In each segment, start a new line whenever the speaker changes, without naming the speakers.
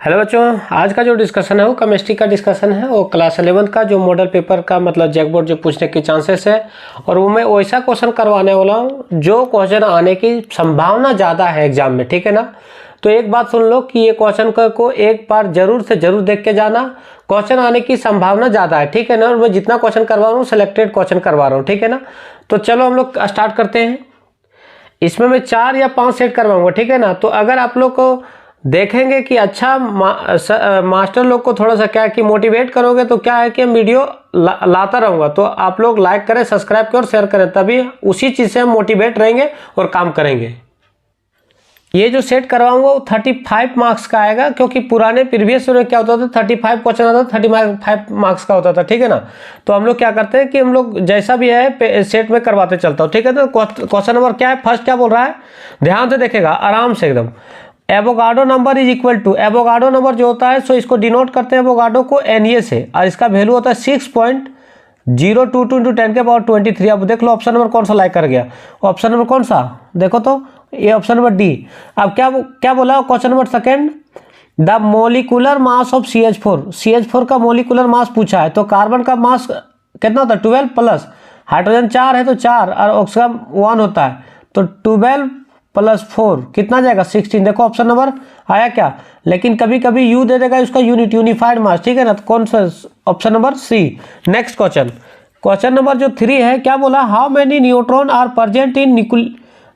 Hello बच्चों, आज का जो डिस्कशन है वो केमिस्ट्री का डिस्कशन है। वो क्लास 11 का जो मॉडल पेपर का मतलब जैकबोर्ड जो पूछने के चांसेस है, और वो मैं वैसा क्वेश्चन करवाने वाला हूँ जो क्वेश्चन आने की संभावना ज़्यादा है एग्जाम में। ठीक है ना। तो एक बात सुन लो कि ये क्वेश्चन को एक बार जरूर से जरूर देख के जाना। क्वेश्चन आने की संभावना ज़्यादा है, ठीक है ना। और मैं जितना क्वेश्चन करवा रहा हूँ सिलेक्टेड क्वेश्चन करवा रहा हूँ, ठीक है ना। तो चलो हम लोग स्टार्ट करते हैं। इसमें मैं 4 या 5 सेट करवाऊंगा, ठीक है ना। तो अगर आप लोग को देखेंगे कि अच्छा मास्टर लोग को थोड़ा सा क्या है कि मोटिवेट करोगे, तो क्या है कि हम वीडियो लाता रहूँगा। तो आप लोग लाइक करें, सब्सक्राइब करें और शेयर करें, तभी उसी चीज़ से हम मोटिवेट रहेंगे और काम करेंगे। ये जो सेट करवाऊंगा वो 35 मार्क्स का आएगा, क्योंकि पुराने प्रीवियस में क्या होता था 35 क्वेश्चन आता था, 35 मार्क्स का होता था, ठीक है ना। तो हम लोग क्या करते हैं कि हम लोग जैसा भी है सेट में करवाते चलता हूँ, ठीक है। तो क्वेश्चन नंबर क्या है, फर्स्ट क्या बोल रहा है, ध्यान से देखेगा आराम से एकदम। Avogadro number is equal to, Avogadro number जो होता है सो इसको डिनोट करते हैं एवोगाड्रो को Na से, और इसका वैल्यू होता है 6.022 × 10⁻23। अब देख लो ऑप्शन नंबर कौन सा लाइक कर गया, ऑप्शन नंबर कौन सा, देखो तो ये ऑप्शन नंबर डी। अब क्या बोला question number second, the molecular mass of CH4 का मोलिकुलर मास पूछा है। तो कार्बन का मास कितना होता है 12 प्लस, हाइड्रोजन 4 है तो 4 और ऑक्सीजन 1 होता है, तो 12 + 4 कितना जाएगा 16। देखो ऑप्शन नंबर आया क्या, लेकिन कभी कभी यू दे देगा इसका यूनिफाइड मास, ठीक है ना। तो कौन सा, option number C. Next question number जो 3 है, क्या बोला, how many neutron are present in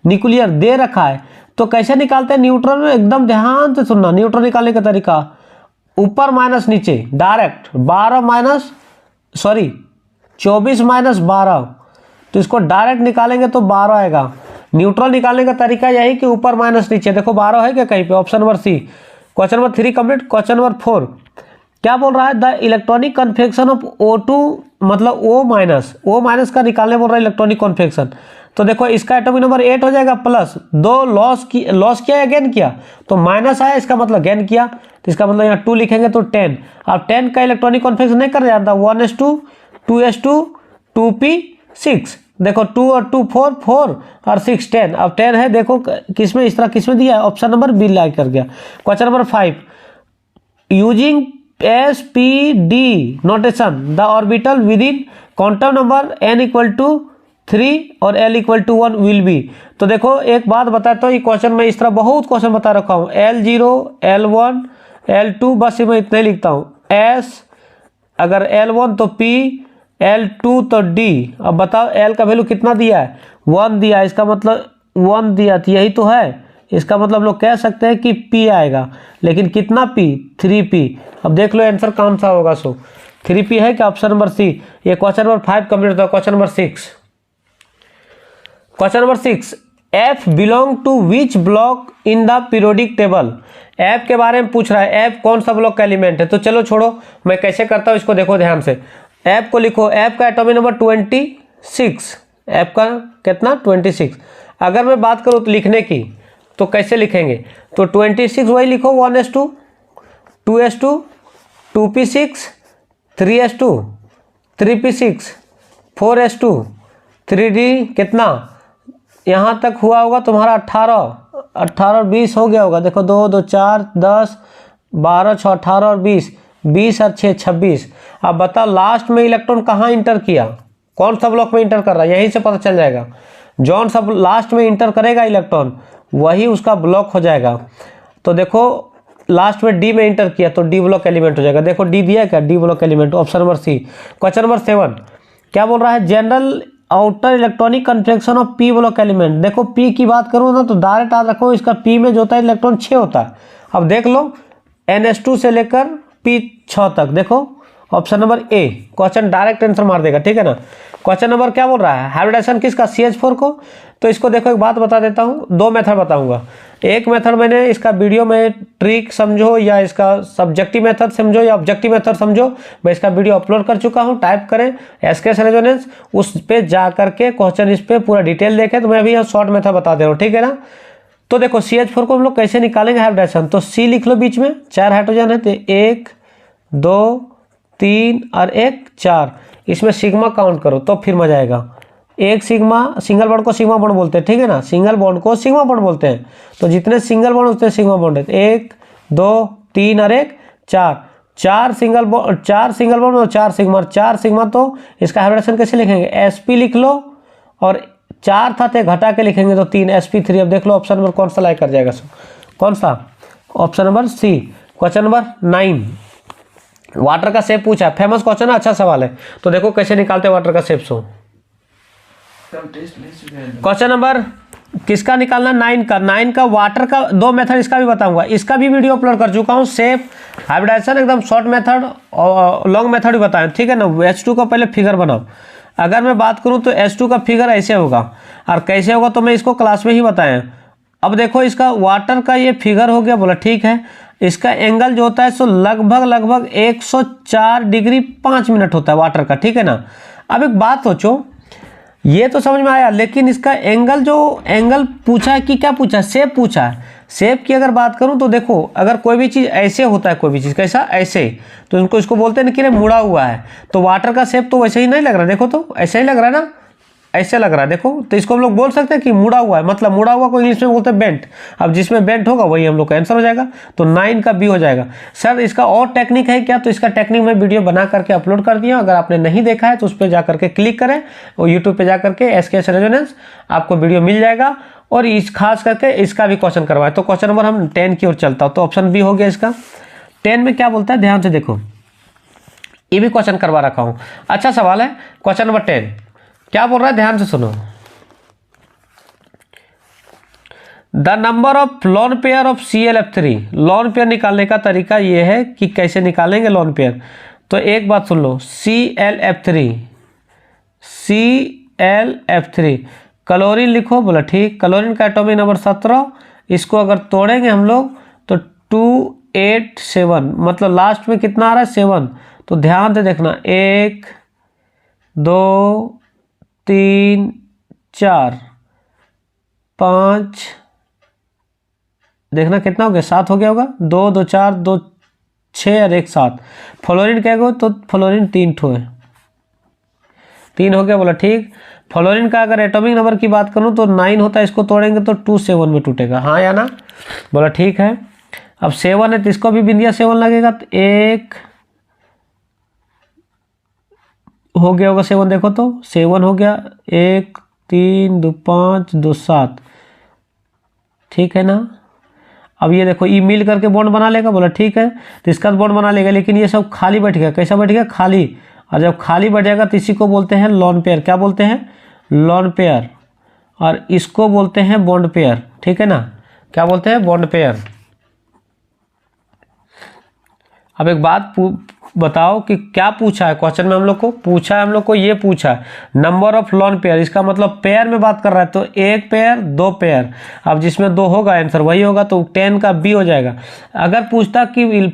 nuclear दे रखा है। तो कैसे निकालते हैं न्यूट्रॉन में, एकदम ध्यान से सुनना। न्यूट्रॉन निकालने का तरीका ऊपर माइनस नीचे डायरेक्ट 24 - 12, तो इसको डायरेक्ट निकालेंगे तो 12 आएगा। न्यूट्रॉन निकालने का तरीका यही कि ऊपर माइनस नीचे, देखो 12 है क्या कहीं पे, option number C. Question number 3 complete. Question number 4 क्या बोल रहा है, the electronic configuration of O2 मतलब O माइनस का निकालने बोल रहा है इलेक्ट्रॉनिक कन्फेक्शन। तो देखो इसका एटॉमिक नंबर 8 हो जाएगा, प्लस 2 लॉस किया या गेन किया, तो माइनस आया, इसका मतलब गेन किया, तो इसका मतलब यहाँ 2 लिखेंगे तो 10। अब 10 का इलेक्ट्रॉनिक कन्फेक्शन नहीं कर जाता, 1s2 2s2 2p6, देखो 2 और 2 4 और 6 10। अब 10 है, देखो किसमें इस तरह किसमें दिया है, ऑप्शन नंबर बी लाइक कर गया। Question number 5 using SPD notation the orbital with in quantum number n = 3 और l = 1 विल बी। तो देखो एक बात बताता हूँ, ये क्वेश्चन में इस तरह बहुत क्वेश्चन बता रखा हूँ, L0 L1 L2, बस मैं इतना ही लिखता हूँ, S अगर L1 तो P, L2 तो D। अब बताओ L का वैल्यू कितना दिया है, 1 दिया है, इसका मतलब 1 दिया, तो यही तो है, इसका मतलब लोग कह सकते हैं कि P आएगा, लेकिन कितना P, 3P। अब देख लो आंसर कौन सा होगा, सो 3P है क्या, ऑप्शन नंबर सी। ये क्वेश्चन नंबर 5 कंप्लीट होता है। Question number 6 F belong to which block in the periodic table. F के बारे में पूछ रहा है, F कौन सा ब्लॉक का एलिमेंट है। तो चलो छोड़ो, मैं कैसे करता हूँ इसको देखो ध्यान से। F को लिखो, F का एटॉमिक नंबर 26, F का कितना 26। अगर मैं बात करूँ तो लिखने की, तो कैसे लिखेंगे, तो 26 वही लिखो, 1s2 2s2 2p6 3s2 3p6 4s2 3d, कितना यहाँ तक हुआ होगा तुम्हारा 18 और 20 हो गया होगा। देखो 2 2 4 10 12 6 18 और 20 और 6 26। अब बताओ लास्ट में इलेक्ट्रॉन कहाँ इंटर किया, कौन सा ब्लॉक में इंटर कर रहा है, यहीं से पता चल जाएगा। जौन सा लास्ट में इंटर करेगा इलेक्ट्रॉन वही उसका ब्लॉक हो जाएगा। तो देखो लास्ट में डी में इंटर किया तो डी ब्लॉक एलिमेंट हो जाएगा। देखो डी दिया क्या, D block element, option number C. Question number 7 क्या बोल रहा है, general outer electronic configuration of P block element. देखो पी की बात करूँ ना तो डायरेक्ट याद रखो, इसका पी में जो होता है इलेक्ट्रॉन 6 होता है। अब देख लो NS2 से लेकर P6 तक, देखो option number A. Question direct answer मार देगा, ठीक है ना। क्वेश्चन नंबर क्या बोल रहा है, हाइब्रिडेशन किसका, CH4 को। तो इसको देखो एक बात बता देता हूँ, 2 मेथड बताऊंगा। एक मेथड मैंने इसका वीडियो में ट्रिक समझो, या इसका सब्जेक्टिव मेथड समझो या ऑब्जेक्टिव मेथड समझो, मैं इसका वीडियो अपलोड कर चुका हूँ। टाइप करें SKS रेजोनेंस, उस पर जा करके क्वेश्चन इस पर पूरा डिटेल देखें। तो मैं अभी यहाँ शॉर्ट मेथड बता दे रहा हूँ, ठीक है ना। तो देखो CH4 को हम लोग कैसे निकालेंगे हाइब्रिडेशन, तो C लिख लो, बीच में 4 हाइड्रोजन है, तो 1 2 3 और 1 4, इसमें सिग्मा काउंट करो तो फिर मजा आएगा। एक सिग्मा, सिंगल बॉन्ड को सिग्मा बॉन्ड बोलते हैं, ठीक है ना, सिंगल बॉन्ड को सिग्मा बॉन्ड बोलते हैं। तो जितने सिंगल बॉन्ड उतने सिग्मा बॉन्ड है, 1 2 3 और 1 4, 4 सिंगल बॉन्ड और 4 सिग्मा, 4 सिग्मा तो इसका हाइब्रिडेशन कैसे लिखेंगे, sp लिख लो, और 4 था तो घटा के लिखेंगे तो 3 sp3। अब देख लो ऑप्शन नंबर कौन सा लाइक कर जाएगा, कौन सा, option number C. Question number 9, water का शेप पूछा, फेमस क्वेश्चन है, अच्छा सवाल है। तो देखो कैसे निकालते हैं वाटर का शेप। सो क्वेश्चन नंबर किसका निकालना, 9 का। 9 का वाटर का 2 मेथड, इसका भी बताऊंगा, इसका भी वीडियो अपलोड कर चुका हूँ। शेप हाइब्रिडाइजेशन एकदम शॉर्ट मेथड और लॉन्ग मेथड भी बताएं, ठीक है ना। H2 का पहले फिगर बनाओ। अगर मैं बात करूँ तो H2 का फिगर ऐसे होगा, और कैसे होगा तो मैं इसको क्लास में ही बताएं। अब देखो इसका वाटर का ये फिगर हो गया, बोला ठीक है। इसका एंगल जो होता है सो लगभग 104 डिग्री 5 मिनट होता है वाटर का, ठीक है ना। अब एक बात सोचो, ये तो समझ में आया, लेकिन इसका एंगल, जो एंगल पूछा है कि क्या पूछा है, शेप पूछा है। शेप की अगर बात करूं तो देखो, अगर कोई भी चीज़ ऐसे होता है, कोई भी चीज़ कैसा ऐसे, तो इनको इसको बोलते हैं ना कि मुड़ा हुआ है। तो वाटर का शेप तो वैसे ही नहीं लग रहा, देखो तो ऐसे ही लग रहा है ना, ऐसे लग रहा है देखो। तो इसको हम लोग बोल सकते हैं कि मुड़ा हुआ है, मतलब मुड़ा हुआ को इंग्लिश में बोलते हैं बेंट। अब जिसमें बेंट होगा वही हम लोग का आंसर हो जाएगा। तो 9 का बी हो जाएगा। सर इसका और टेक्निक है क्या, तो इसका टेक्निक मैं वीडियो बना करके अपलोड कर दिया। अगर आपने नहीं देखा है तो उस पर जा करके क्लिक करें, और यूट्यूब पर जा करके SKS रेजोनेंस आपको वीडियो मिल जाएगा। और इस खास करके इसका भी क्वेश्चन करवाए। तो क्वेश्चन नंबर हम 10 की ओर चलता हूँ। तो ऑप्शन बी हो गया इसका। 10 में क्या बोलता है, ध्यान से देखो, ये भी क्वेश्चन करवा रखा हूँ, अच्छा सवाल है। क्वेश्चन नंबर 10 क्या बोल रहा है, ध्यान से सुनो। The number of lone pair of ClF3। Lone pair निकालने का तरीका ये है कि कैसे निकालेंगे लोन पेयर। तो एक बात सुन लो, ClF3 क्लोरीन लिखो, बोला ठीक। क्लोरीन का एटॉमिक नंबर 17, इसको अगर तोड़ेंगे हम लोग तो 287, मतलब लास्ट में कितना आ रहा है 7। तो ध्यान से देखना, 1 2 3 4 5, देखना कितना हो गया, 7 हो गया होगा। 2 2 4 2 6 और 1 7। फ्लोरीन क्या हो, तो फ्लोरीन 3 ठो है, 3 हो गया, बोला ठीक। फ्लोरीन का अगर एटॉमिक नंबर की बात करूं तो 9 होता है, इसको तोड़ेंगे तो 27 में टूटेगा, हाँ या ना, बोला ठीक है। अब 7 है तो इसको भी बिंदिया 7 लगेगा, तो 1 हो गया होगा 7, देखो तो 7 हो गया, 1 3 2 5 2 7, ठीक है ना। अब ये देखो, ई मिल करके बॉन्ड बना लेगा, बोला ठीक है। तो इसका बॉन्ड बना लेगा, लेकिन ये सब खाली बैठ गया, कैसा बैठ गया, खाली। और जब खाली बैठ जाएगा तो इसी को बोलते हैं लोन पेयर। क्या बोलते हैं, लोन पेयर। और इसको बोलते हैं बॉन्ड पेयर, ठीक है ना। क्या बोलते हैं, बॉन्ड पेयर। अब एक बात बताओ कि क्या पूछा है क्वेश्चन में, हम लोग को पूछा है, हम लोग को ये पूछा है नंबर ऑफ लोन पेयर। इसका मतलब पेयर में बात कर रहा है, तो 1 पेयर 2 पेयर। अब जिसमें 2 होगा आंसर वही होगा, तो 10 का बी हो जाएगा। अगर पूछता कि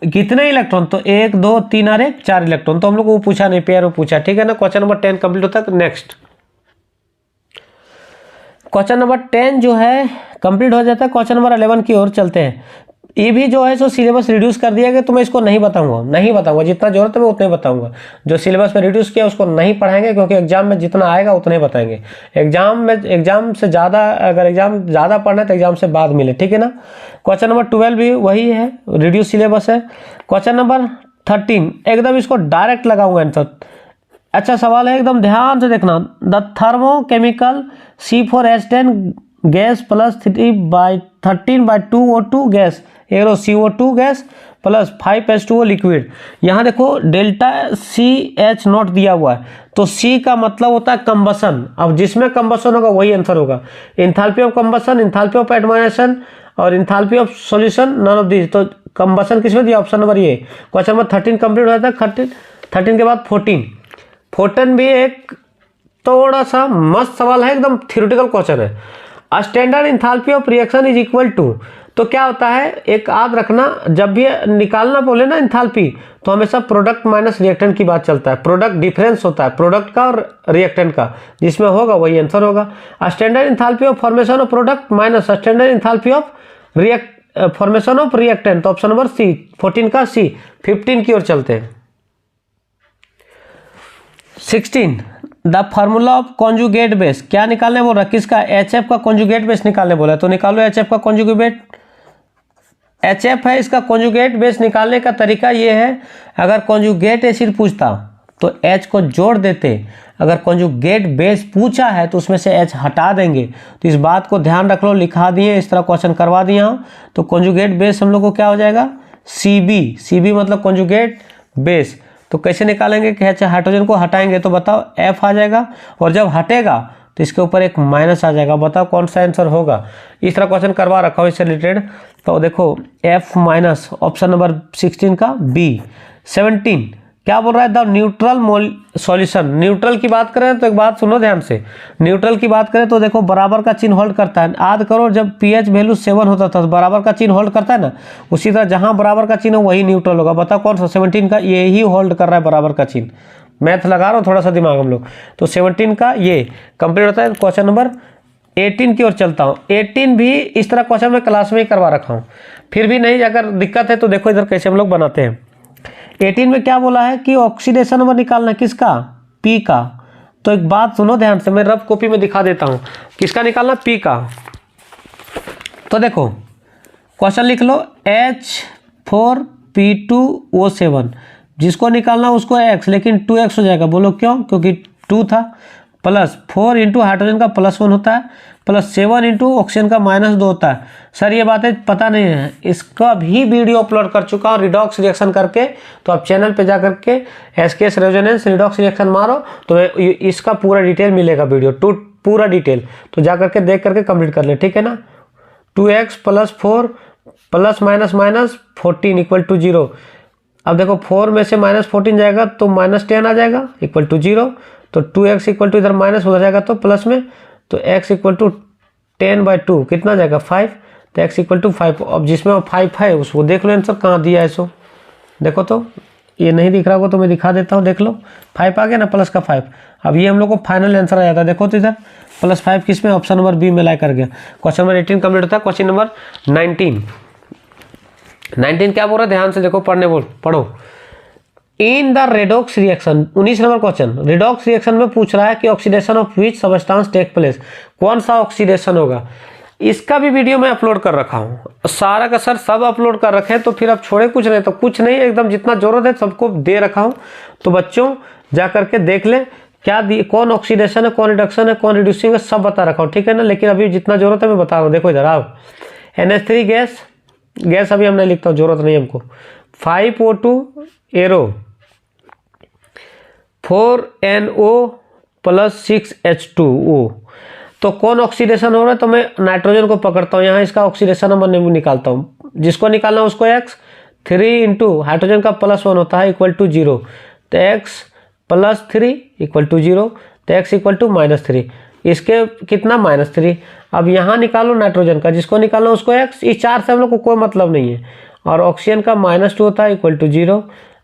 कितने इलेक्ट्रॉन, तो 1 2 3 और 1 4 इलेक्ट्रॉन। तो हम लोग को वो पूछा नहीं, पेयर वो पूछा, ठीक है ना। क्वेश्चन नंबर 10 कंप्लीट होता है। नेक्स्ट क्वेश्चन नंबर 10 जो है कंप्लीट हो जाता है। क्वेश्चन नंबर 11 की ओर चलते हैं। ये भी जो है सो सिलेबस रिड्यूस कर दिया गया, तो मैं इसको नहीं बताऊंगा, जितना जरूरत है मैं उतना ही बताऊंगा। जो सिलेबस में रिड्यूस किया उसको नहीं पढ़ाएंगे, क्योंकि एग्जाम में जितना आएगा उतना ही बताएंगे। एग्जाम से ज़्यादा, अगर एग्जाम ज़्यादा पढ़ना है तो एग्जाम से बाद मिले, ठीक है ना। क्वेश्चन नंबर 12 भी वही है, रिड्यूस सिलेबस है। क्वेश्चन नंबर 13 एकदम इसको डायरेक्ट लगाऊंगा आंसर, अच्छा सवाल है, एकदम ध्यान से देखना। The thermochemical C4H10 gas plus 13/2O2 gas, arrow CO2 gas plus 5H2O liquid. यहाँ देखो डेल्टा CH0 दिया हुआ है, तो C का मतलब होता है कंबसन। अब जिसमें कंबसन होगा वही आंसर होगा। Enthalpy of combustion, enthalpy of admission और enthalpy of solution, none of this. तो कंबसन किसमें दिया, ऑप्शन नंबर ये। क्वेश्चन नंबर 13 कंप्लीट हो जाता है। 13 के बाद 14 भी एक थोड़ा सा मस्त सवाल है, एकदम थ्योरेटिकल क्वेश्चन है। Standard enthalpy of reaction is equal to, तो क्या होता है, एक याद रखना, जब भी निकालना बोले ना इंथैल्पी, तो हमेशा प्रोडक्ट माइनस रिएक्टेंट की बात चलता है। प्रोडक्ट डिफरेंस होता है प्रोडक्ट का और रिएक्टेंट का, जिसमें होगा वही आंसर होगा। Standard enthalpy of formation of product minus standard enthalpy of formation of reactant, तो ऑप्शन नंबर सी, 14 का सी। 15 की ओर चलते हैं। 16 the formula of conjugate base, क्या निकालने बोल रहा है, किसका, HF का कॉन्जुगेट बेस निकालने बोला है। तो निकालो HF का कॉन्जुगेट, HF है, इसका कॉन्जुगेट बेस निकालने का तरीका ये है, अगर कॉन्जुगेट एसिड पूछता तो H को जोड़ देते, अगर कॉन्जुगेट बेस पूछा है तो उसमें से H हटा देंगे। तो इस बात को ध्यान रख लो, लिखा दिए, इस तरह क्वेश्चन करवा दिया हूँ। तो कॉन्जुगेट बेस हम लोग को क्या हो जाएगा, CB मतलब कॉन्जुगेट बेस। तो कैसे निकालेंगे कि H हाइड्रोजन को हटाएंगे तो बताओ F आ जाएगा, और जब हटेगा तो इसके ऊपर एक माइनस आ जाएगा। बताओ कौन सा आंसर होगा। इस तरह क्वेश्चन करवा रखा हूँ इससे रिलेटेड। तो देखो F माइनस, ऑप्शन नंबर 16 का B। 17 क्या बोल रहा है, द न्यूट्रल सॉल्यूशन। न्यूट्रल की बात करें तो एक बात सुनो ध्यान से, न्यूट्रल की बात करें तो देखो बराबर का चिन्ह होल्ड करता है। याद करो जब pH वैल्यू 7 होता था तो बराबर का चिन्ह होल्ड करता है ना, उसी तरह जहां बराबर का चिन्ह वही न्यूट्रल होगा। बताओ कौन सा, 17 का ये ही होल्ड कर रहा है बराबर का चिन्ह। मैथ लगा रहा हूँ थोड़ा सा दिमाग हम लोग। तो 17 का ये कंप्लीट होता है। क्वेश्चन नंबर 18 की ओर चलता हूँ। 18 भी इस तरह क्वेश्चन मैं क्लास में ही करवा रखा हूँ, फिर भी नहीं अगर दिक्कत है तो देखो इधर कैसे हम लोग बनाते हैं। 18 में क्या बोला है कि ऑक्सीडेशन नंबर निकालना, किसका, P का। तो एक बात सुनो ध्यान से, मैं रफ कॉपी में दिखा देता हूँ, किसका निकालना, P का। तो देखो क्वेश्चन लिख लो, H4P2O7, जिसको निकालना उसको X, लेकिन 2X हो जाएगा। बोलो क्यों, क्योंकि 2 था, प्लस 4 इंटू हाइड्रोजन का +1 होता है, प्लस 7 इंटू ऑक्सीजन का -2 होता है। सर ये बातें पता नहीं है, इसका भी वीडियो अपलोड कर चुका हूँ रिडॉक्स रिएक्शन करके। तो आप चैनल पे जा करके SKS रेजोनेंस रिडॉक्स रिएक्शन मारो तो इसका पूरा डिटेल मिलेगा, वीडियो पूरा डिटेल। तो जा करके देख करके कंप्लीट कर ले, ठीक है ना। 2x + 4 plus minus minus 14 = 0। अब देखो 4 में से -14 जाएगा तो -10 आ जाएगा = 0। तो 2x = इधर माइनस हो जाएगा तो प्लस में, तो x = 10/2 कितना जाएगा 5। तो x = 5। अब जिसमें 5 है उसको देख लो आंसर कहाँ दिया है। सो देखो तो ये नहीं दिख रहा होगा तो मैं दिखा देता हूँ, देख लो 5 आ गया ना, प्लस का 5। अब ये हम लोग को फाइनल आंसर आ जाता है। देखो तो इधर +5 किस में, ऑप्शन नंबर B में ला कर गया। क्वेश्चन नंबर 18 कंप्लीट होता है। क्वेश्चन नंबर 19 क्या बोल रहा है, ध्यान से देखो, पढ़ो। In the redox reaction, 19 number question, redox reaction में पूछ रहा है कि oxidation of which substance take place, कौन सा ऑक्सीडेशन होगा। इसका भी वीडियो मैं अपलोड कर रखा हूँ, सारा का सर सब अपलोड कर रखे हैं। तो फिर अब छोड़े कुछ नहीं, तो कुछ नहीं, एकदम जितना जरूरत है सबको दे रखा हूँ। तो बच्चों जा करके देख ले क्या कौन ऑक्सीडेशन है, कौन रिडक्शन है, कौन रिड्यूसिंग है, सब बता रखा हूँ, ठीक है ना। लेकिन अभी जितना जरूरत है मैं बता रहा हूँ। देखो इधर आओ, NH3 गैस अभी हम नहीं लिखता हूँ, जरूरत नहीं हमको। 5O2 arrow, 4NO + 6H2O। तो कौन ऑक्सीडेशन हो रहा है, तो मैं नाइट्रोजन को पकड़ता हूँ, यहाँ इसका ऑक्सीडेशन नंबर निकालता हूँ, जिसको निकालना उसको X। 3 इंटू हाइड्रोजन का +1 होता है = 0। तो X + 3 = 0। तो X = -3, इसके कितना -3। अब यहाँ निकालो नाइट्रोजन का, जिसको निकालना उसको X। इस 4 से हम लोग को कोई मतलब नहीं है। और ऑक्सीजन का -2 होता है = 0।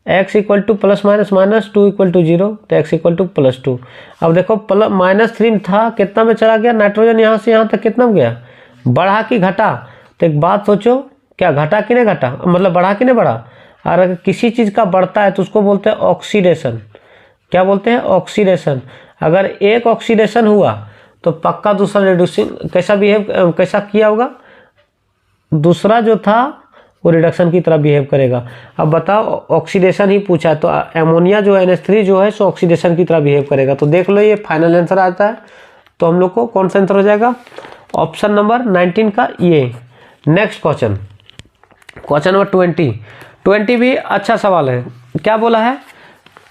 X = +- -2 = 0। तो X = +2। अब देखो -3 था, कितना में चला गया नाइट्रोजन, यहाँ से यहाँ तक कितना में गया, बढ़ा कि घटा। तो एक बात सोचो, क्या घटा कि नहीं घटा, मतलब बढ़ा कि नहीं बढ़ा। और अगर किसी चीज़ का बढ़ता है तो उसको बोलते हैं ऑक्सीडेशन। क्या बोलते हैं, ऑक्सीडेशन। अगर एक ऑक्सीडेशन हुआ तो पक्का दूसरा रिड्यूसिंग कैसा किया होगा, दूसरा जो था वो रिडक्शन की तरह बिहेव करेगा। अब बताओ ऑक्सीडेशन ही पूछा है तो एमोनिया जो NH3 जो है सो ऑक्सीडेशन की तरह बिहेव करेगा। तो देख लो ये फाइनल आंसर आता है। तो हम लोग को कौन सा आंसर हो जाएगा, ऑप्शन नंबर 19 का ये। नेक्स्ट क्वेश्चन नंबर 20 भी अच्छा सवाल है। क्या बोला है,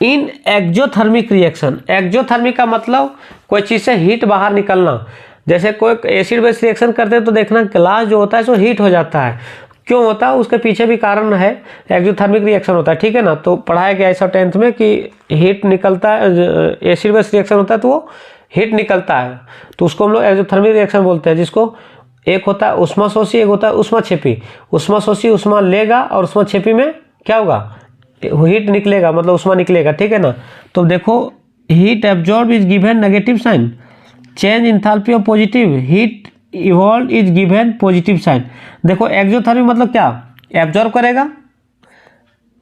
इन एक्जोथर्मिक रिएक्शन। एक्जोथर्मिक का मतलब कोई चीज़ से हीट बाहर निकलना। जैसे कोई एसिड बेस रिएक्शन करते हैं तो देखना ग्लास जो होता है सो हीट हो जाता है। क्यों होता है, उसके पीछे भी कारण है, एक्जोथर्मिक रिएक्शन होता है, ठीक है ना। तो पढ़ाया गया ऐसा 10th में कि हीट निकलता है, एसिड बेस रिएक्शन होता है तो वो हीट निकलता है, तो उसको हम लोग एक्जोथर्मिक रिएक्शन बोलते हैं। जिसको एक होता है उष्माशोषी, एक होता है उष्माक्षेपी। उष्माशोषी उष्मा लेगा और उष्माक्षेपी में क्या होगा, हीट निकलेगा, मतलब उष्मा निकलेगा, ठीक है ना। तो देखो heat absorb is given negative sign, change enthalpy of positive, heat evolve is given positive sign. देखो एक्जोथर्मिक मतलब क्या, एब्जॉर्ब करेगा,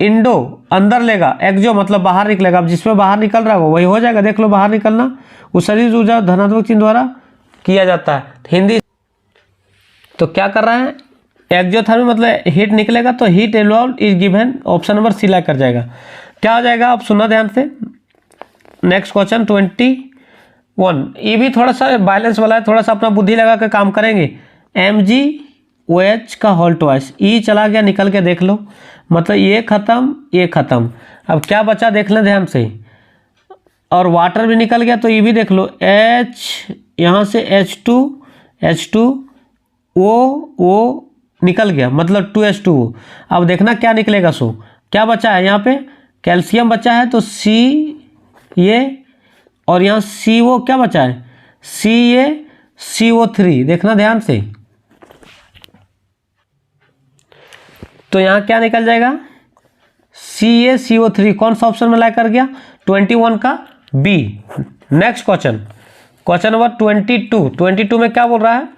इंडो अंदर लेगा, एक्जो मतलब बाहर निकलेगा। अब जिसमें बाहर निकल रहा है वो वही हो जाएगा। देख लो बाहर निकलना उत्सर्जित ऊर्जा धनात्मक चिन्ह द्वारा किया जाता है। हिंदी तो क्या कर रहा है, एक्जोथर्मी मतलब हीट निकलेगा, तो heat involve is given, option number C कर जाएगा। क्या हो जाएगा, आप सुनना ध्यान से। नेक्स्ट क्वेश्चन 21, ये भी थोड़ा सा बैलेंस वाला है, थोड़ा सा अपना बुद्धि लगा के काम करेंगे। MgOH का होल ट्वाइस, ई चला गया, निकल के देख लो, मतलब ये खत्म ये खत्म, अब क्या बचा देख लें ध्यान से, और वाटर भी निकल गया, तो ये भी देख लो, H यहाँ से H2 O निकल गया, मतलब 2H2O। अब देखना क्या निकलेगा, सो क्या बचा है यहाँ पे, कैल्शियम बचा है, तो C ये, और यहाँ CO क्या बचा है, CaCO3, देखना ध्यान से, तो यहाँ क्या निकल जाएगा, CaCO3, कौन सा ऑप्शन में ला कर गया, 21 का बी। नेक्स्ट क्वेश्चन नंबर 22 में क्या बोल रहा है,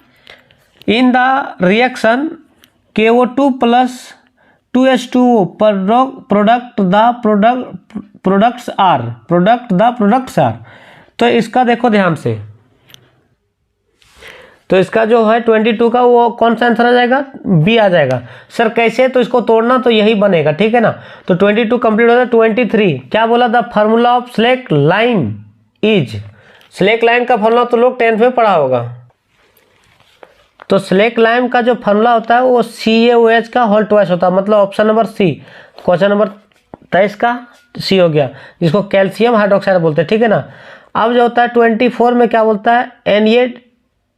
in the reaction KO2 plus 2H2O products are, तो इसका देखो ध्यान से, तो इसका जो है 22 का वो कौन सा आंसर आ जाएगा, बी आ जाएगा। सर कैसे, तो इसको तोड़ना तो यही बनेगा, ठीक है ना। तो 22 कंप्लीट हो जाए। 23 क्या बोला, the formula of slake lime is, slake lime का फॉर्मूला तो लोग 10th में पढ़ा होगा। तो स्लेक लाइन का जो फॉर्मूला होता है वो CaOH का होल ट्वाइस होता है, मतलब option number C. Question number 23 का सी हो गया, जिसको कैल्शियम हाइड्रोक्साइड बोलते हैं, ठीक है ना। अब जो होता है 24 में क्या बोलता है,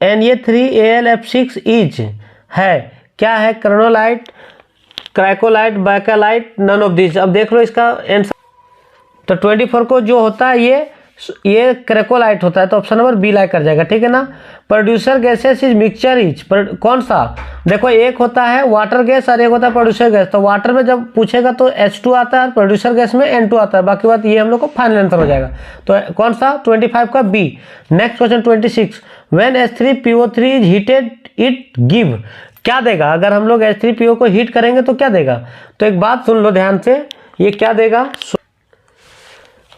Na3Al F6 इज है, क्या है, क्रोनोलाइट, क्राइकोलाइट, बैकेलाइट, नन ऑफ दिस। अब देख लो इसका आंसर, तो 24 को जो होता है ये क्रेकोलाइट होता है, तो ऑप्शन नंबर बी लाइक कर जाएगा, ठीक है ना। Producer gases is mixture is, कौन सा, देखो एक होता है वाटर गैस और एक होता है प्रोड्यूसर गैस। तो वाटर में जब पूछेगा तो H2 आता है, प्रोड्यूसर गैस में N2 आता है, बाकी बात ये हम लोग को फाइनल आंसर हो जाएगा। तो कौन सा, 25 का B. Next question 26, when H3PO3 is heated it give, क्या देगा, अगर हम लोग H3PO को हीट करेंगे तो क्या देगा। तो एक बात सुन लो ध्यान से, ये क्या देगा,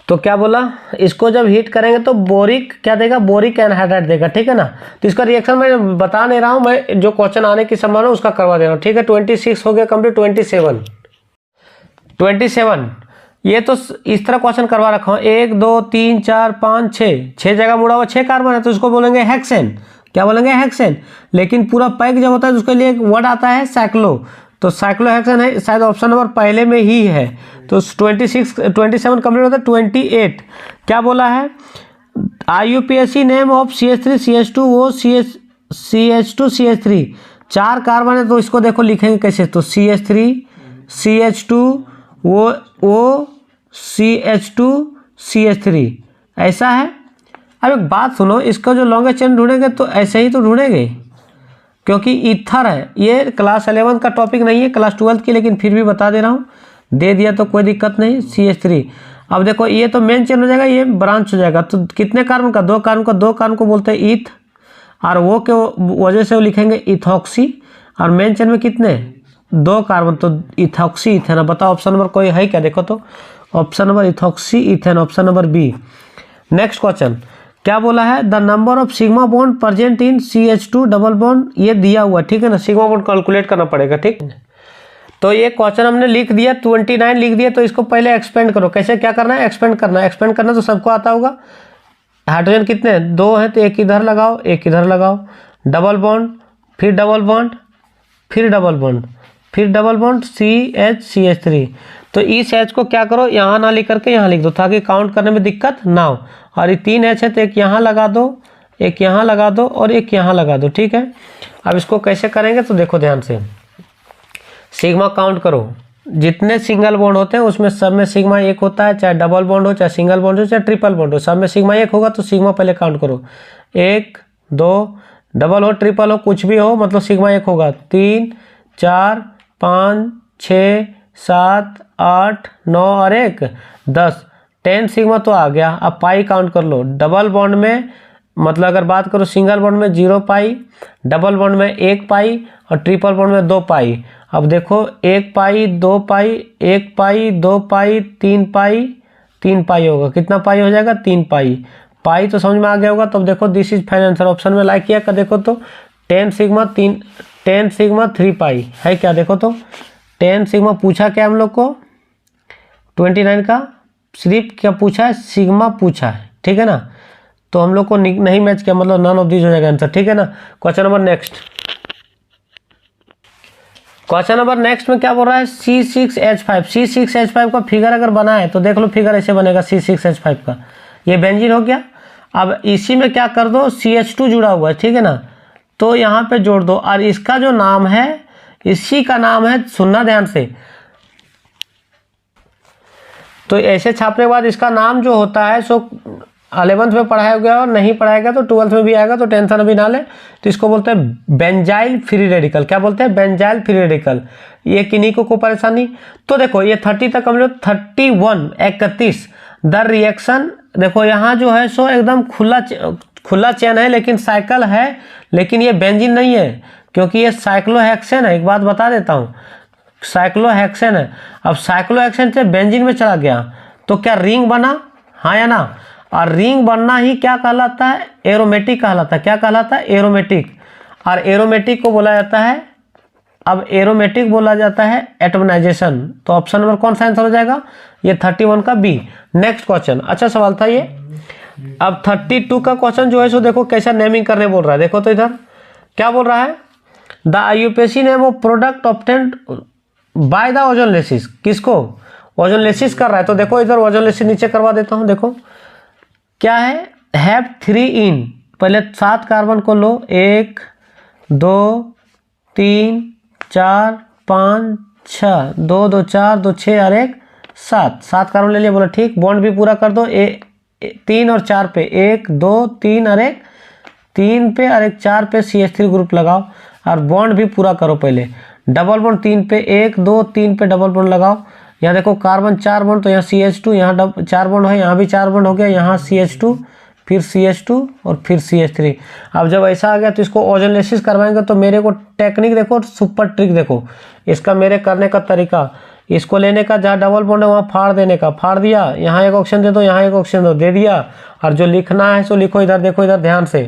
तो क्या बोला, इसको जब हीट करेंगे तो बोरिक क्या देगा, बोरिक एनहाइड्राइड देगा, ठीक है ना। तो इसका रिएक्शन मैं बता नहीं रहा हूँ, मैं जो क्वेश्चन आने की संभावना उसका करवा दे रहा हूँ, ठीक है। 26 हो गया कंप्लीट। 27 ये तो इस तरह क्वेश्चन करवा रखा हूँ, 1 2 3 4 5 6 जगह मुड़ा हुआ 6 कार्बन है, तो उसको बोलेंगे हेक्सेन, क्या बोलेंगे, हेक्सेन। लेकिन पूरा पैक जब होता है तो उसके लिए एक वर्ड आता है साइक्लो, तो साइक्लोहेक्सेन है, शायद ऑप्शन नंबर पहले में ही है। तो 27 कंप्लीट होता है। 28 क्या बोला है, IUPAC name of CH3 CH2O CH2 CH3, 4 carbon है, तो इसको देखो लिखेंगे कैसे, तो CH3 CH2O CH2 CH3 ऐसा है। अब एक बात सुनो, इसका जो लॉन्गेस्ट चेन ढूंढेंगे तो ऐसे ही तो ढूंढेंगे, क्योंकि ईथर है, ये क्लास 11 का टॉपिक नहीं है, क्लास 12 की, लेकिन फिर भी बता दे रहा हूँ, दे दिया तो कोई दिक्कत नहीं। CH3, अब देखो ये तो मेन चेन हो जाएगा, ये ब्रांच हो जाएगा, तो कितने कार्बन का, 2 कार्बन को बोलते हैं ईथ, और वो के वजह से वो लिखेंगे इथॉक्सी, और मेन चेन में कितने, 2 कार्बन, तो इथॉक्सी इथेन। बताओ ऑप्शन नंबर कोई है क्या, देखो तो option number ethoxy ethane, option number B. Next question क्या बोला है, the number of sigma bond present in CH2 double bond, ये दिया हुआ, ठीक है ना, सिग्मा बॉन्ड कैलकुलेट करना पड़ेगा, ठीक। तो ये क्वेश्चन हमने लिख दिया, 29 लिख दिया, तो इसको पहले एक्सपेंड करो, कैसे क्या करना है, एक्सपेंड करना तो सबको आता होगा। हाइड्रोजन कितने, 2 हैं, तो एक इधर लगाओ एक इधर लगाओ, डबल बॉन्ड, फिर डबल बॉन्ड, फिर डबल बॉन्ड, फिर डबल बॉन्ड, CH3। तो इस H को क्या करो, यहाँ ना लिख करके यहाँ लिख दो, ताकि काउंट करने में दिक्कत ना हो। और ये 3 H है, तो एक यहाँ लगा दो, एक यहाँ लगा दो, और एक यहाँ लगा दो, ठीक है। अब इसको कैसे करेंगे, तो देखो ध्यान से, सिग्मा काउंट करो, जितने सिंगल बॉन्ड होते हैं उसमें सब में सिग्मा 1 होता है, चाहे डबल बॉन्ड हो, चाहे सिंगल बॉन्ड हो, चाहे ट्रिपल बॉन्ड हो, सब में सिग्मा 1 होगा। तो सिग्मा पहले काउंट करो, 1 2, डबल हो ट्रिपल हो कुछ भी हो, मतलब सिग्मा 1 होगा, 3 4 5 6 7 8 9 और 1 10, 10 सिग्मा तो आ गया। अब पाई काउंट कर लो, डबल बॉन्ड में, मतलब अगर बात करो सिंगल बॉन्ड में 0 पाई, डबल बॉन्ड में 1 पाई, और ट्रिपल बॉन्ड में 2 पाई। अब देखो 1 पाई 2 पाई, 1 पाई 2 पाई 3 पाई, 3 पाई होगा, कितना पाई हो जाएगा, 3 पाई। पाई तो समझ में आ गया होगा। तो अब देखो this is final answer, option में लाइक किया का देखो तो 10 सिग्मा 3 10 सिग्मा 3 पाई है क्या, देखो तो 10 सिग्मा पूछा क्या हम लोग को, 29 का सिर्फ क्या पूछा है, सिग्मा पूछा है, ठीक है ना। तो हम लोग को नहीं मैच किया, मतलब नन ऑफ दीज हो जाएगा आंसर, ठीक है ना। Question number next, question number next में क्या बोल रहा है, C6H5। C6H5 का फिगर अगर बना है तो देख लो, फिगर ऐसे बनेगा C6H5 का, ये बेंजीन हो गया। अब इसी में क्या कर दो, CH2 जुड़ा हुआ है, ठीक है ना, तो यहाँ पे जोड़ दो, और इसका जो नाम है, इसी का नाम है, सुनना ध्यान से, तो ऐसे छापने के बाद इसका नाम जो होता है सो 11th में पढ़ाया गया और नहीं पढ़ाया गया तो 12th में भी आएगा, तो टेंशन अभी ना ले। तो इसको बोलते हैं बेंजाइल फ्री रेडिकल। क्या बोलते हैं, बेंजाइल फ्री रेडिकल। ये किन्हीं को परेशानी, तो देखो ये 30 तक हम लोग 31 द रिएक्शन, देखो यहाँ जो है सो एकदम खुला चेन है, लेकिन साइकिल है, लेकिन ये बेंजीन नहीं है, क्योंकि ये साइक्लोहेक्सेन है। एक बात बता देता हूँ, साइक्लोहेक्सेन है। अब साइक्लोहेक्सेन से बेंजीन में चला गया तो क्या रिंग बना, हाँ या ना। और रिंग बनना ही क्या कहलाता है, एरोमेटिक कहलाता है। क्या कहलाता है, एरोमेटिक। और एरोमेटिक को बोला जाता है, अब एरोमेटिक बोला जाता है एटोमाइजेशन। तो ऑप्शन नंबर कौन सा आंसर हो जाएगा, ये 31 का बी। नेक्स्ट क्वेश्चन, अच्छा सवाल था ये। अब 32 का क्वेश्चन जो है सो देखो कैसा नेमिंग करने बोल रहा है, देखो तो इधर क्या बोल रहा है, the IUPAC name of product obtained by the ozonolysis. किसको, ओजोनलेसिस कर रहा है, तो देखो इधर ओजोनलेसिस नीचे करवा देता हूँ। देखो क्या है, हैव 3 इन, पहले 7 कार्बन को लो, 1 2 3 4 5 6, 2 2 4 2 6 और 1 7 कार्बन ले लिया, बोला ठीक। बॉन्ड भी पूरा कर दो, 3 और 4 पे, 1 2 3 और 1 3 पे और 1 4 पे CH3 ग्रुप लगाओ, और बॉन्ड भी पूरा करो। पहले डबल बॉन्ड 3 पे, 1 2 3 पे डबल बॉन्ड लगाओ। यहाँ देखो कार्बन 4 बॉन्ड, तो यहाँ CH2, यहाँ 4 बॉन्ड है, यहाँ भी 4 बॉन्ड हो गया, यहाँ CH2, फिर CH2 और फिर CH3। अब जब ऐसा आ गया तो इसको ओजोनलेसिस करवाएंगे, तो मेरे को टेक्निक देखो, सुपर ट्रिक देखो इसका, मेरे करने का तरीका, इसको लेने का, जहाँ डबल बॉन्ड है वहाँ फाड़ देने का, फाड़ दिया, यहाँ एक ऑप्शन दे दो, यहाँ एक ऑप्शन दो, दे दिया। और जो लिखना है सो लिखो, इधर देखो, इधर ध्यान से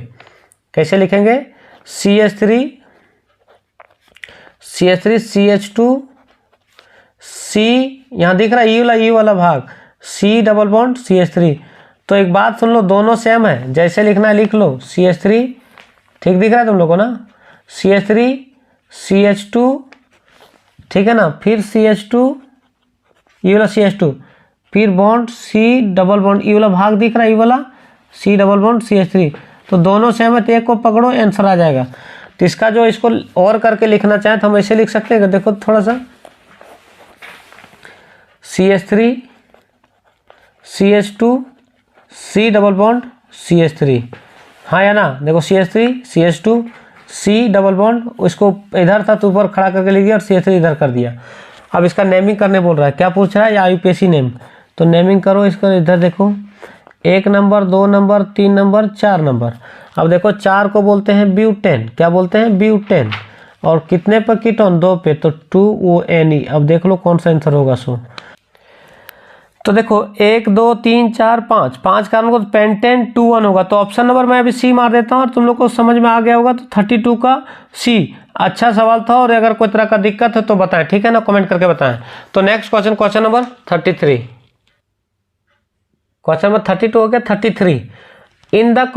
कैसे लिखेंगे, CH3 CH2 C, यहाँ दिख रहा है ई वाला भाग, C डबल बॉन्ड CH3। तो एक बात सुन लो, दोनों सेम है, जैसे लिखना है लिख लो, CH3, ठीक दिख रहा है तुम लोग को ना, CH3 CH2, ठीक है ना, फिर CH2, ये वाला CH2, फिर बॉन्ड C डबल बॉन्ड, ई वाला भाग दिख रहा है, ई वाला C डबल बॉन्ड CH3। तो दोनों सेम है, तो एक को पकड़ो, आंसर आ जाएगा। तो इसका जो इसको और करके लिखना चाहें तो हम ऐसे लिख सकते हैं, देखो थोड़ा सा, CH3 CH2 C double bond CH3, हाँ या ना। देखो CH3 CH2 C double bond, उसको इधर था तो ऊपर खड़ा करके लिख दिया, और CH3 इधर कर दिया। अब इसका नेमिंग करने बोल रहा है, क्या पूछ रहा है, आईयूपीएसी नेम। तो नेमिंग करो इसका, इधर देखो 1 नंबर 2 नंबर 3 नंबर 4 नंबर। अब देखो 4 को बोलते हैं ब्यूटेन, क्या बोलते हैं, ब्यूटेन। और कितने पर कीटोन, 2 पे, तो 2ONe। अब देख लो कौन सा आंसर होगा सो। तो देखो 1 2 3 4 5 कार्बन को पेंटेन 2 1 होगा, तो ऑप्शन नंबर मैं अभी C मार देता हूँ, और तुम लोग को समझ में आ गया होगा। तो 32 का C। अच्छा सवाल था, और अगर कोई तरह का दिक्कत है तो बताएं, ठीक है ना, कमेंट करके बताएं। तो next question, question number 33, question number 32 हो गया। 33, in the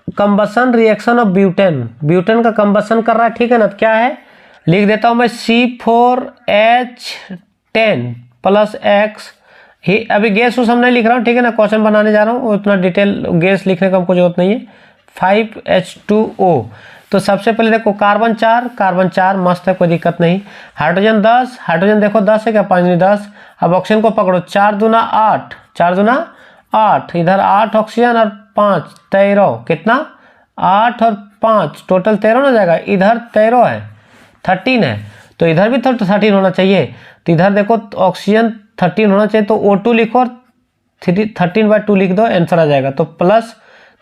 combustion reaction of butane, butane का कंबसन कर रहा है, ठीक है ना। तो क्या है, लिख देता हूँ मैं, C4H10 प्लस X ही, अभी गैस उस हम नहीं लिख रहा हूँ, ठीक है ना, क्वेश्चन बनाने जा रहा हूँ, उतना डिटेल गैस लिखने का हमको जरूरत नहीं है। 5H2O। तो सबसे पहले देखो कार्बन 4 मस्त है, कोई दिक्कत नहीं। हाइड्रोजन 10, हाइड्रोजन देखो 10 है क्या, 5 नहीं 10। अब ऑक्सीजन को पकड़ो, 4 दूना 8, 4 दूना 8, इधर 8 ऑक्सीजन और 5 13, कितना 8 और 5 टोटल 13 ना जाएगा, इधर 13 है, 13 है, तो इधर भी 13 होना चाहिए। तो इधर देखो ऑक्सीजन 13 होना चाहिए, तो O2 लिखो और 13/2 लिख दो, आंसर आ जाएगा। तो प्लस,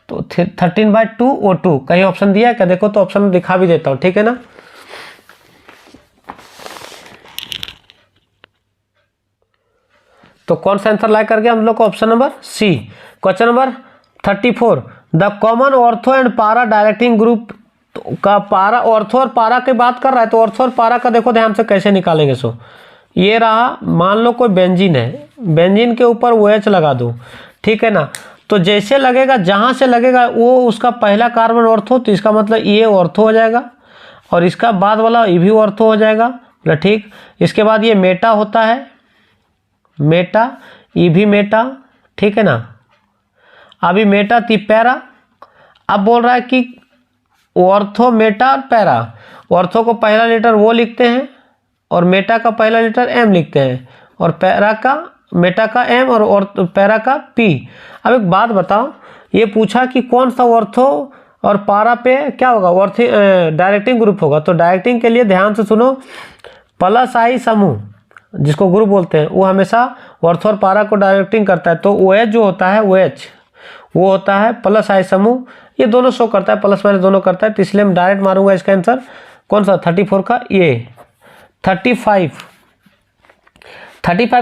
तो 13/2 O2, कहीं ऑप्शन दिया है क्या, देखो तो ऑप्शन दिखा भी देता हूँ, ठीक है ना। तो कौन सा आंसर लाइक कर गया हम लोग को, option number C। Question number 34, the common ortho and पारा डायरेक्टिंग ग्रुप तो का पारा ऑर्थो और पारा की बात कर रहा है, तो ऑर्थो और पारा का देखो ध्यान से कैसे निकालेंगे। सो ये रहा, मान लो कोई बेंजीन है, बेंजीन के ऊपर OH लगा दूँ, ठीक है ना। तो जैसे लगेगा, जहाँ से लगेगा वो उसका पहला कार्बन ऑर्थो, तो इसका मतलब ये ऑर्थो हो जाएगा, और इसका बाद वाला ये भी ऑर्थो हो जाएगा, मतलब ठीक। इसके बाद ये मेटा होता है, मेटा, ये भी मेटा, ठीक है ना। अभी मेटा थी पैरा, अब बोल रहा है कि ऑर्थो, मेटा और पैरा। ऑर्थो को पहला लेटर वो लिखते हैं और मेटा का पहला लेटर M लिखते हैं, और पैरा का, मेटा का M और पैरा का P। अब एक बात बताओ, ये पूछा कि कौन सा ऑर्थो और पारा पे क्या होगा, ऑर्थो डायरेक्टिंग ग्रुप होगा। तो डायरेक्टिंग के लिए ध्यान से सुनो, प्लस आई समूह जिसको ग्रुप बोलते हैं वो हमेशा ऑर्थो और पारा को डायरेक्टिंग करता है। तो OH जो होता है, OH वो होता है प्लस आई समूह, ये दोनों शो करता है, प्लस माइनस दोनों करता है। तो इसलिए मैं डायरेक्ट मारूंगा इसका आंसर कौन सा, 34 का ये 35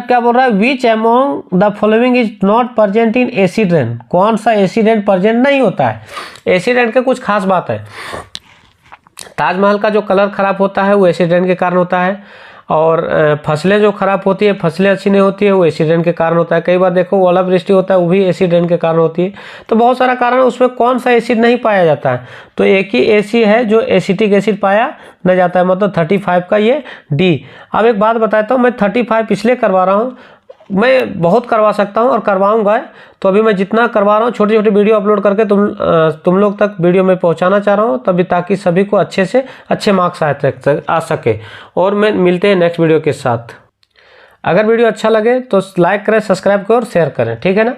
क्या बोल रहा है, विच among the following is not present in acid rain. कौन सा एसिड रेन प्रेजेंट नहीं होता है। एसिड रेन के कुछ खास बात है, ताजमहल का जो कलर खराब होता है वो एसिड रेन के कारण होता है, और फसलें जो खराब होती है, फसलें अच्छी नहीं होती है, वो एसिड रेन के कारण होता है। कई बार देखो ओलावृष्टि होता है, वो भी एसिड रेन के कारण होती है। तो बहुत सारा कारण, उसमें कौन सा एसिड नहीं पाया जाता है, तो एक ही एसिड है जो एसिटिक एसिड पाया नहीं जाता है, मतलब 35 का ये D। अब एक बात बताता हूँ, मैं 35 इसलिए करवा रहा हूँ, मैं बहुत करवा सकता हूँ और करवाऊँगा। तो अभी मैं जितना करवा रहा हूँ, छोटी छोटी वीडियो अपलोड करके तुम लोग तक वीडियो में पहुँचाना चाह रहा हूँ, तभी ताकि सभी को अच्छे से अच्छे मार्क्स आ सके। और मैं मिलते हैं नेक्स्ट वीडियो के साथ। अगर वीडियो अच्छा लगे तो लाइक करें, सब्सक्राइब करें और शेयर करें, ठीक है ना।